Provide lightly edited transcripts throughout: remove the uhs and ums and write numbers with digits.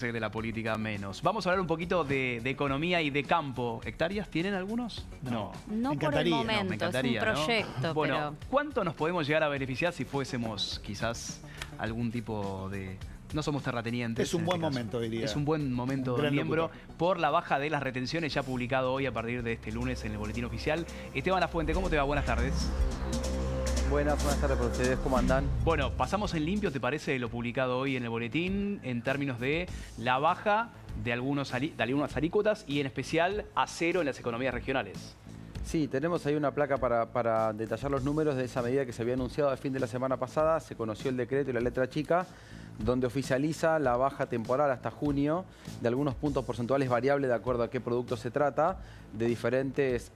De la política menos. Vamos a hablar un poquito de economía y de campo. ¿Hectáreas tienen algunos? No. No por el momento, me encantaría, es un proyecto. ¿no? Bueno, pero... ¿cuánto nos podemos llegar a beneficiar si fuésemos quizás algún tipo de... No somos terratenientes. Es un buen momento, diría. Es un buen momento de miembro locutor. por la baja de las retenciones ya publicado hoy a partir de este lunes en el Boletín Oficial. Esteban Lafuente, ¿cómo te va? Buenas tardes. Buenas tardes para ustedes, ¿cómo andan? Bueno, pasamos en limpio, ¿te parece lo publicado hoy en el boletín en términos de la baja de algunas alícuotas y en especial acero en las economías regionales? Sí, tenemos ahí una placa para detallar los números de esa medida que se había anunciado al fin de la semana pasada. Se conoció el decreto y la letra chica, donde oficializa la baja temporal hasta junio de algunos puntos porcentuales variables de acuerdo a qué producto se trata, de diferentes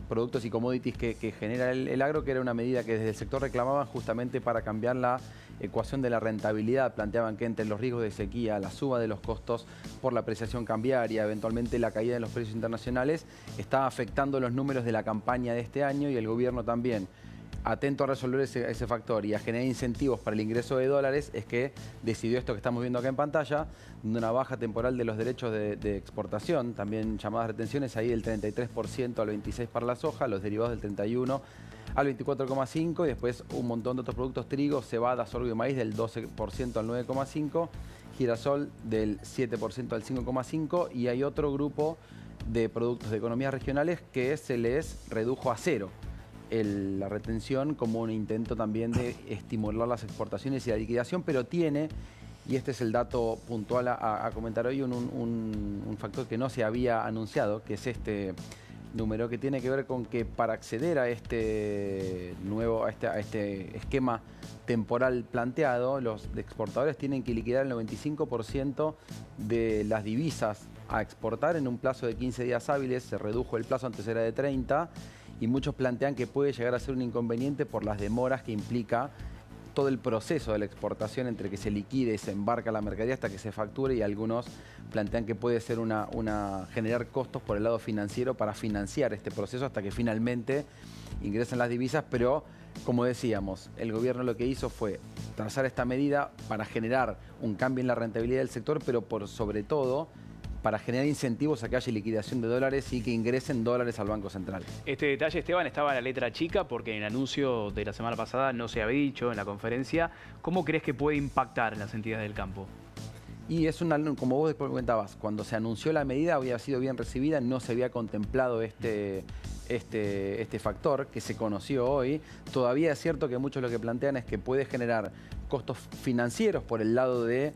productos y commodities que genera el agro, que era una medida que desde el sector reclamaban justamente para cambiar la ecuación de la rentabilidad. Planteaban que entre los riesgos de sequía, la suba de los costos por la apreciación cambiaria, eventualmente la caída de los precios internacionales, estaba afectando los números de la campaña de este año, y el gobierno también, atento a resolver ese factor y a generar incentivos para el ingreso de dólares, es que decidió esto que estamos viendo acá en pantalla, de una baja temporal de los derechos de exportación, también llamadas retenciones, ahí del 33% al 26% para la soja, los derivados del 31% al 24,5%, y después un montón de otros productos: trigo, cebada, sorgo y maíz del 12% al 9,5%, girasol del 7% al 5,5%, y hay otro grupo de productos de economías regionales que se les redujo a cero la retención, como un intento también de estimular las exportaciones y la liquidación, pero tiene, y este es el dato puntual a comentar hoy, un factor que no se había anunciado, que es este número, que tiene que ver con que para acceder a este esquema temporal planteado, los exportadores tienen que liquidar el 95% de las divisas a exportar en un plazo de 15 días hábiles. Se redujo el plazo, antes era de 30, y muchos plantean que puede llegar a ser un inconveniente por las demoras que implica todo el proceso de la exportación, entre que se liquide y se embarca la mercadería hasta que se facture, y algunos plantean que puede ser generar costos por el lado financiero para financiar este proceso hasta que finalmente ingresen las divisas. Pero, como decíamos, el gobierno lo que hizo fue trazar esta medida para generar un cambio en la rentabilidad del sector, pero por sobre todo para generar incentivos a que haya liquidación de dólares y que ingresen dólares al Banco Central. Este detalle, Esteban, estaba en la letra chica porque en el anuncio de la semana pasada no se había dicho en la conferencia. ¿Cómo crees que puede impactar en las entidades del campo? Y es como vos después comentabas, cuando se anunció la medida había sido bien recibida, no se había contemplado este factor que se conoció hoy. Todavía es cierto que muchos lo que plantean es que puede generar costos financieros por el lado de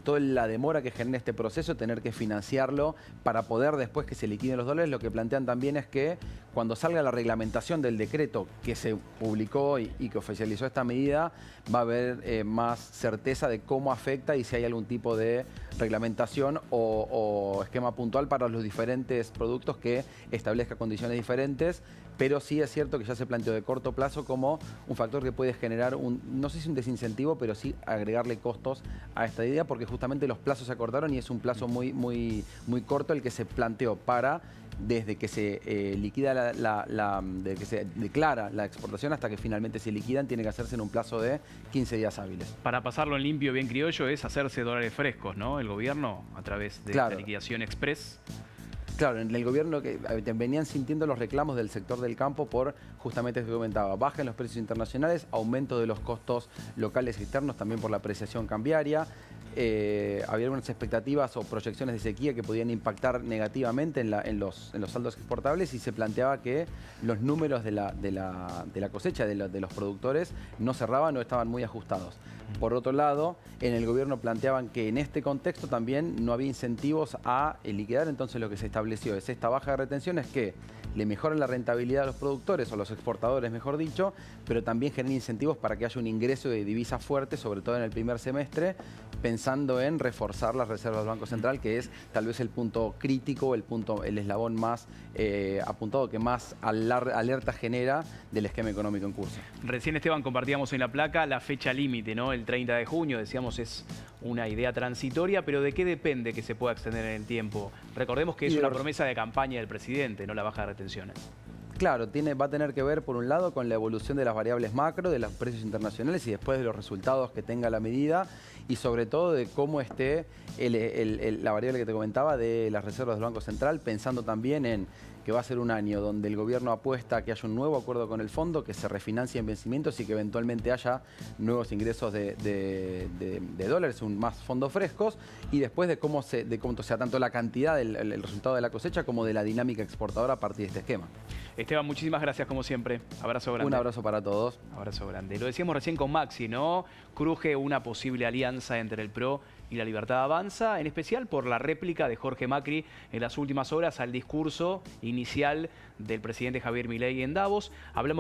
toda la demora que genera este proceso, tener que financiarlo para poder después que se liquiden los dólares. Lo que plantean también es que cuando salga la reglamentación del decreto que se publicó y que oficializó esta medida, va a haber más certeza de cómo afecta y si hay algún tipo de reglamentación o esquema puntual para los diferentes productos que establezca condiciones diferentes. Pero sí es cierto que ya se planteó de corto plazo como un factor que puede generar no sé si un desincentivo, pero sí agregarle costos a esta idea, porque justamente los plazos se acortaron y es un plazo muy corto el que se planteó desde que se liquida desde que se declara la exportación hasta que finalmente se liquidan, tiene que hacerse en un plazo de 15 días hábiles. Para pasarlo en limpio, bien criollo, es hacerse dólares frescos, ¿no? El gobierno, a través de esta liquidación express. Claro, en el gobierno que venían sintiendo los reclamos del sector del campo por justamente lo que comentaba: baja en los precios internacionales, aumento de los costos locales y externos, también por la apreciación cambiaria. Había algunas expectativas o proyecciones de sequía que podían impactar negativamente en los saldos exportables, y se planteaba que los números de la cosecha de los productores no cerraban o estaban muy ajustados. Por otro lado, en el gobierno planteaban que en este contexto también no había incentivos a liquidar. Entonces lo que se estableció es esta baja de retenciones que le mejoran la rentabilidad a los productores, o los exportadores mejor dicho, pero también genera incentivos para que haya un ingreso de divisas fuerte, sobre todo en el primer semestre, pensando en reforzar las reservas del Banco Central, que es tal vez el punto crítico, el eslabón más apuntado, que más alerta genera del esquema económico en curso. Recién, Esteban, compartíamos en la placa la fecha límite, ¿no? El 30 de junio, decíamos, es una idea transitoria, pero ¿de qué depende que se pueda extender en el tiempo? Recordemos que es una promesa de campaña del presidente, no la baja de retenciones. Claro, va a tener que ver, por un lado, con la evolución de las variables macro, de los precios internacionales y después de los resultados que tenga la medida y sobre todo de cómo esté la variable que te comentaba de las reservas del Banco Central, pensando también en que va a ser un año donde el gobierno apuesta a que haya un nuevo acuerdo con el fondo, que se refinancie en vencimientos y que eventualmente haya nuevos ingresos de dólares, más fondos frescos, y después de cómo sea tanto la cantidad, el resultado de la cosecha, como de la dinámica exportadora a partir de este esquema. Esteban, muchísimas gracias como siempre. Abrazo grande. Un abrazo para todos. Abrazo grande. Lo decíamos recién con Maxi, ¿no? Cruje una posible alianza entre el PRO y la Libertad Avanza, en especial por la réplica de Jorge Macri en las últimas horas al discurso inicial del presidente Javier Milei en Davos. Hablamos